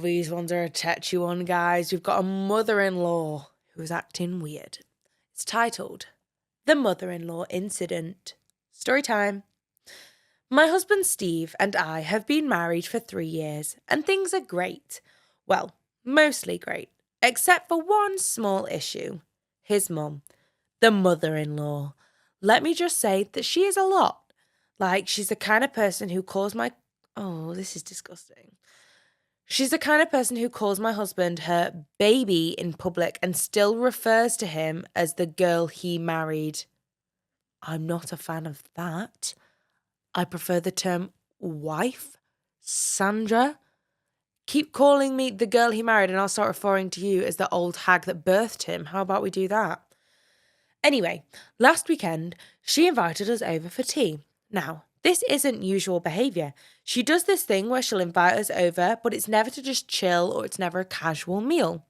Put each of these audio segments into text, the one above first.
these ones are a touchy one, guys. We've got a mother-in-law who's acting weird. It's titled, The Mother-in-Law Incident. Story time. My husband Steve and I have been married for 3 years, and things are great. Well, mostly great, except for one small issue. His mum, the mother-in-law. Let me just say that she is a lot. Like, she's the kind of person who calls my... Oh, this is disgusting. She's the kind of person who calls my husband her baby in public and still refers to him as the girl he married. I'm not a fan of that. I prefer the term wife. Sandra. Keep calling me the girl he married and I'll start referring to you as the old hag that birthed him. How about we do that? Anyway, last weekend, she invited us over for tea. Now, this isn't usual behaviour. She does this thing where she'll invite us over, but it's never to just chill or it's never a casual meal.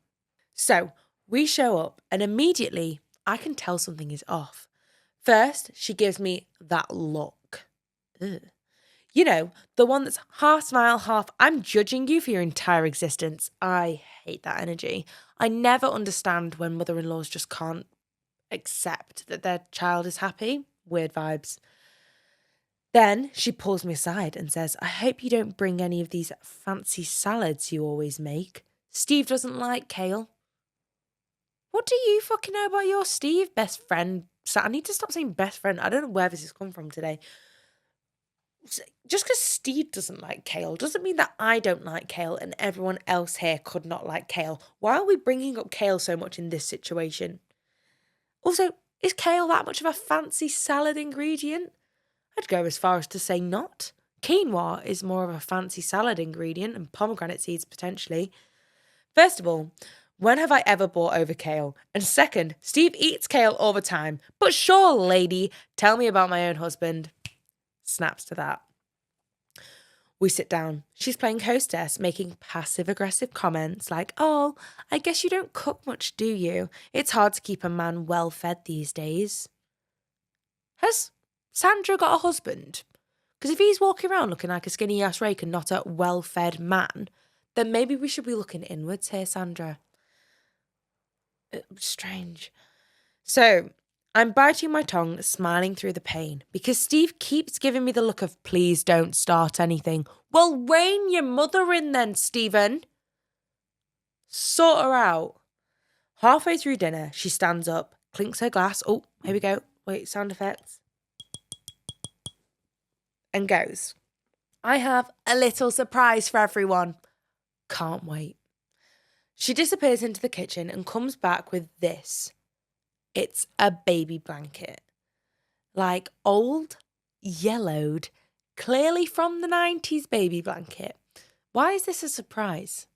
So, we show up and immediately I can tell something is off. First, she gives me that look. Ugh. You know, the one that's half smile, half, I'm judging you for your entire existence. I hate that energy. I never understand when mother-in-laws just can't accept that their child is happy. Weird vibes. Then she pulls me aside and says, I hope you don't bring any of these fancy salads you always make. Steve doesn't like kale. What do you fucking know about your Steve? Best friend. I need to stop saying best friend. I don't know where this has come from today. Just because Steve doesn't like kale doesn't mean that I don't like kale and everyone else here could not like kale. Why are we bringing up kale so much in this situation? Also, is kale that much of a fancy salad ingredient? I'd go as far as to say not. Quinoa is more of a fancy salad ingredient and pomegranate seeds potentially. First of all, when have I ever bought over kale? And second, Steve eats kale all the time. But sure, lady, tell me about my own husband. Snaps to that. We sit down. She's playing hostess, making passive-aggressive comments like, oh, I guess you don't cook much, do you? It's hard to keep a man well-fed these days. Has Sandra got a husband? Because if he's walking around looking like a skinny-ass rake and not a well-fed man, then maybe we should be looking inwards here, Sandra. Strange. So, I'm biting my tongue, smiling through the pain, because Steve keeps giving me the look of, please don't start anything. Well, rein your mother in then, Stephen. Sort her out. Halfway through dinner, she stands up, clinks her glass. Oh, here we go. Wait, sound effects. And goes, I have a little surprise for everyone. Can't wait. She disappears into the kitchen and comes back with this. It's a baby blanket. Like old, yellowed, clearly from the 90s baby blanket. Why is this a surprise?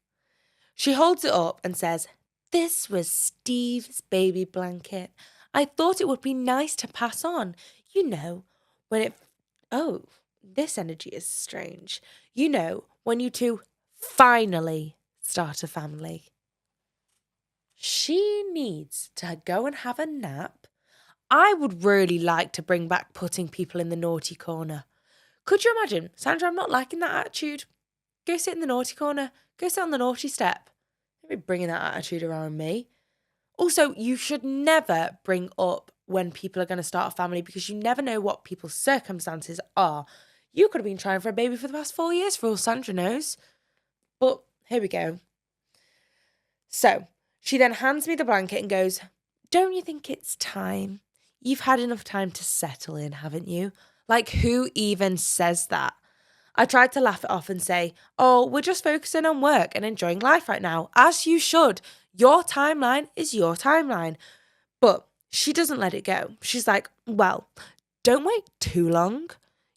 She holds it up and says, this was Steve's baby blanket. I thought it would be nice to pass on. You know, when it... Oh, this energy is strange. You know, when you two finally start a family. She needs to go and have a nap. I would really like to bring back putting people in the naughty corner. Could you imagine? Sandra, I'm not liking that attitude. Go sit in the naughty corner. Go sit on the naughty step. Don't be bringing that attitude around me. Also, you should never bring up when people are going to start a family because you never know what people's circumstances are. You could have been trying for a baby for the past 4 years for all Sandra knows. But here we go. So, she then hands me the blanket and goes, don't you think it's time? You've had enough time to settle in, haven't you? Like, who even says that? I tried to laugh it off and say, oh, we're just focusing on work and enjoying life right now, as you should. Your timeline is your timeline. But she doesn't let it go. She's like, well, don't wait too long.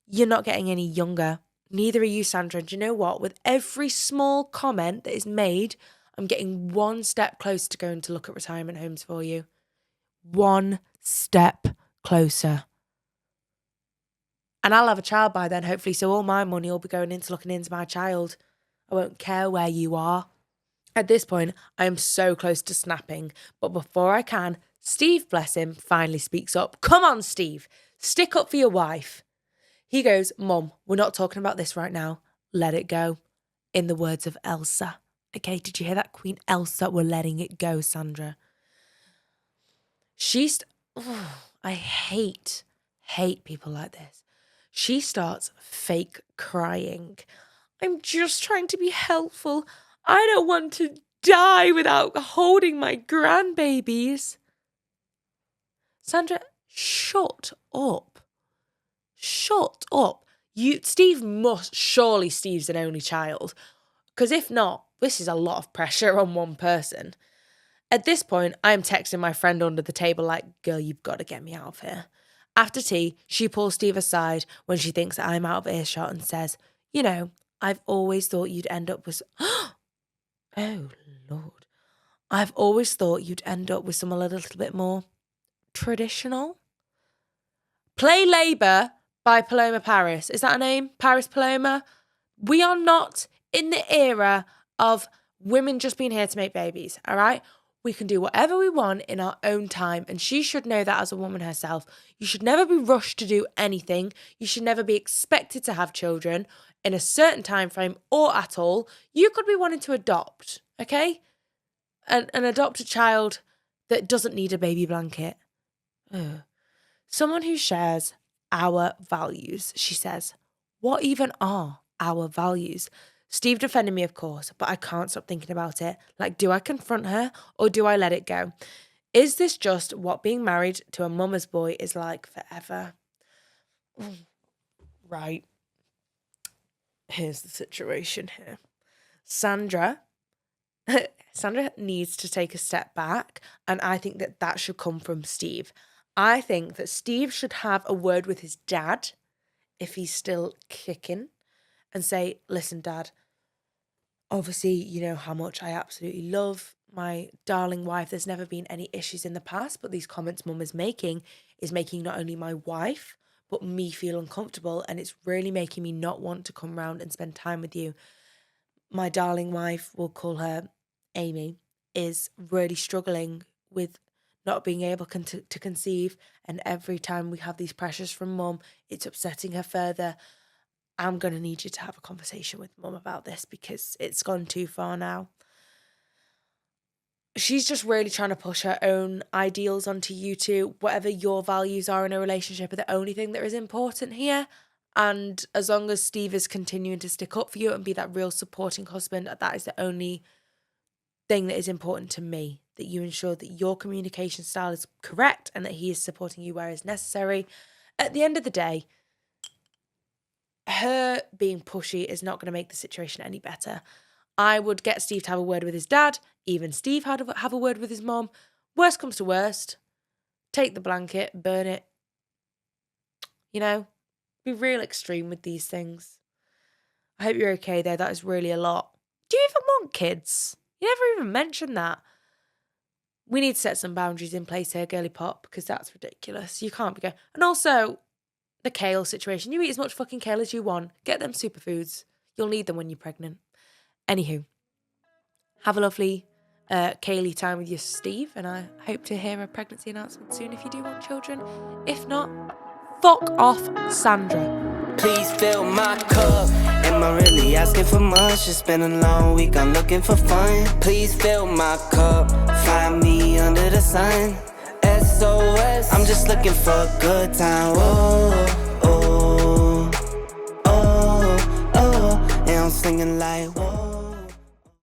You're not getting any younger. Neither are you, Sandra. And you know what? With every small comment that is made, I'm getting one step closer to going to look at retirement homes for you. One step closer. And I'll have a child by then, hopefully, so all my money will be going into looking into my child. I won't care where you are. At this point, I am so close to snapping, but before I can, Steve, bless him, finally speaks up. Come on, Steve, stick up for your wife. He goes, Mum, we're not talking about this right now. Let it go. In the words of Elsa. Okay, did you hear that, Queen Elsa? We're letting it go, Sandra. I hate people like this. She starts fake crying. I'm just trying to be helpful. I don't want to die without holding my grandbabies. Sandra, shut up. Shut up. Steve's an only child. Because if not, this is a lot of pressure on one person. At this point, I'm texting my friend under the table like, girl, you've got to get me out of here. After tea, she pulls Steve aside when she thinks that I'm out of earshot and says, you know, I've always thought you'd end up with... Oh, Lord. I've always thought you'd end up with someone a little bit more traditional. Play Labour by Paloma Paris. Is that a name? Paris Paloma? We are not in the era of women just being here to make babies, all right? We can do whatever we want in our own time, and she should know that as a woman herself. You should never be rushed to do anything. You should never be expected to have children in a certain time frame or at all. You could be wanting to adopt, okay? And adopt a child that doesn't need a baby blanket. Ugh. Someone who shares our values, she says. What even are our values? Steve defended me, of course, but I can't stop thinking about it. Like, do I confront her or do I let it go? Is this just what being married to a mama's boy is like forever? Right. Here's the situation here. Sandra needs to take a step back, and I think that should come from Steve. I think that Steve should have a word with his dad, if he's still kicking, and say, listen, Dad, obviously, you know how much I absolutely love my darling wife. There's never been any issues in the past, but these comments Mum is making not only my wife, but me feel uncomfortable, and it's really making me not want to come round and spend time with you. My darling wife, we'll call her Amy, is really struggling with not being able to conceive, and every time we have these pressures from Mum, it's upsetting her further. I'm going to need you to have a conversation with Mum about this because it's gone too far now. She's just really trying to push her own ideals onto you two. Whatever your values are in a relationship are the only thing that is important here. And as long as Steve is continuing to stick up for you and be that real supporting husband, that is the only thing that is important to me. That you ensure that your communication style is correct and that he is supporting you where is necessary. At the end of the day, her being pushy is not going to make the situation any better. I would get Steve to have a word with his dad. Even Steve had to have a word with his mom. Worst comes to worst, take the blanket, burn it. You know, be real extreme with these things. I hope you're okay there. That is really a lot. Do you even want kids? You never even mentioned that. We need to set some boundaries in place here, girly pop, because that's ridiculous. You can't be going. And also, the kale situation. You eat as much fucking kale as you want. Get them superfoods. You'll need them when you're pregnant. Anywho, have a lovely Kaylee time with your Steve, and I hope to hear a pregnancy announcement soon if you do want children. If not, fuck off, Sandra. Please fill my cup. Am I really asking for much? It's been a long week, I'm looking for fun. Please fill my cup. Find me under the sun. SOS, I'm just looking for a good time. Oh, oh, oh, oh. And I'm singing like, whoa.